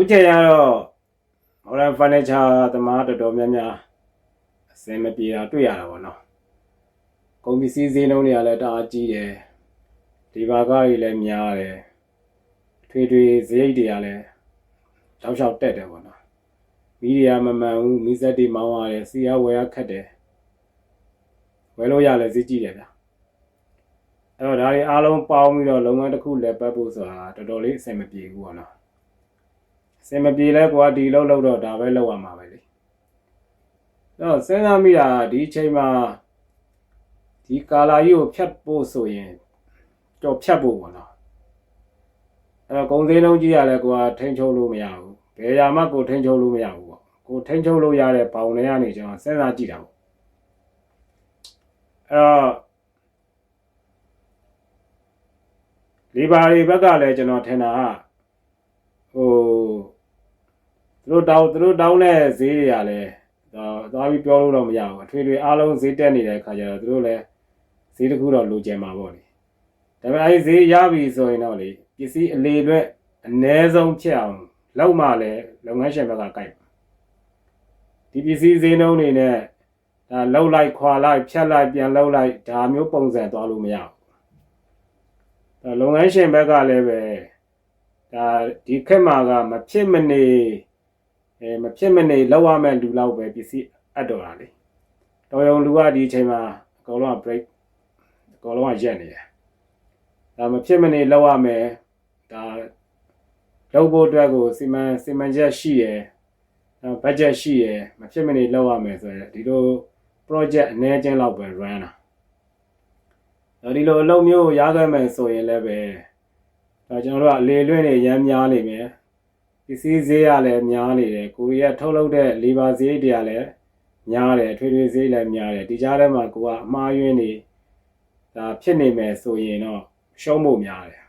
ခုချိန်ရတော့ဟိုဖန်နီချာသမားတော်တော်များများအစင်မပြေတာတွေ့ရတာပေါ့နော်ကုန်ပစ္စည်းဈေးနှုန်းတွေကလည်းတအားကြီးတယ်ဒီဘာကားတွေလည်းများတယ်ထွေထွေဈေးတွေကလည်းတောက်လျှောက်တက်တယ်ပေါ့နော်မီးတွေကမမှန်ဘူးမီးစက်တွေမောင်းရတယ်စီရဝယ်ရခက်တယ်ဝယ်လို့ရလဲဈေးကြီးတယ်ဗျအဲ့တော့ဒါတွေအားလုံးပေါင်းပြီးတော့လုပ်ငန်းတစ်ခုလည်းပတ်ဖို့ဆိုတာတော်တော်လေးအဆင်မပြေဘူးပေါ့နော်အဆင်မပြေလဲကွာဒီလောက်တော့ဒါပဲလောက်ရမှာပဲလေအဲ့တော့စဉ်းစားမိတာဒီအချိန်မှာဒီကာလာကြီးကိုဖြတ်ဖို့ဆိုရင်ကြော်ဖြတ်ဖို့ပေါ့နော်အဲ့တော့ကုန်စည်နှုန်းကြီးရလဲကွာထိန်းချုပ်လို့မရဘူးဘယ်ရာမှကိုထိန်းချုပ်လို့မရဘူးပေါ့ကိုထိန်းချုပ်လို့ရတဲ့ဘောင်တွေကနေကျွန်တော်စဉ်းစားကြည့်တာပေါ့အဲ့တော့လီဘာတွေဘက်ကလည်းကျွန်တော်ထင်တာဟိုသူတို့တောင်းတဲ့ဈေးတွေကလည်းသွားပြီးပြောလို့တော့မရဘူးအထွေထွေအားလုံးဈေးတက်နေတဲ့အခါကျတော့သူတို့လည်းဈေးတစ်ခုတော့လိုချင်မှာပေါ့လေဒါပေမဲ့အဲဒီဈေးရပြီဆိုရင်တော့လေပစ္စည်းအလေလွတ်အ ਨੇ ဆုံးဖြစ်အောင်လောက်မှလည်းလုပ်ငန်းရှင်ဘက်ကကြိုက်ဒီပစ္စည်းဈေးနှုန်းတွေနဲ့ဒါလောက်လိုက်ခွာလိုက်ဖြတ်လိုက်ပြန်လောက်လိုက်ဒါမျိုးပုံစံသွားလို့မရဘူးလုပ်ငန်းရှင်ဘက်ကလည်းပဲဒါဒီခက်မှာကမဖြစ်မနေလောက်ရမယ့်လူလောက်ပဲပစ္စည်းအပ်တော်တာလေတော်ရုံလူကဒီအချိန်မှာအကုန်လုံးက break အကုန်လုံးကရက်နေတယ်ဒါမဖြစ်မနေလောက်ရမယ်ဒါလောက်ဖို့အတွက်ကိုစီမံချက်ရှိရယ်ဘတ်ဂျက်ရှိရယ်မဖြစ်မနေလောက်ရမယ်ဆိုရင်ဒီလို project အနည်းချင်းလောက်ပဲ run တာဒီလိုအလုပ်မျိုးရခဲ့မယ်ဆိုရင်လည်းပဲဒါကျွန်တော်တို့ကအလေလွင့်နေရမ်းများနေမယ်ပစ္စည်းဈေးရလည်းများနေတယ်ကိုရီးယားထုတ်လုပ်တဲ့လီဘာဈေးတွေကလည်းများတယ်ထွေထွေဈေးလည်းများတယ်ဒီကြားထဲမှာကိုကအမှားယွင်းနေဒါဖြစ်နေမယ်ဆိုရင်တော့ရှုံးဖို့များတယ်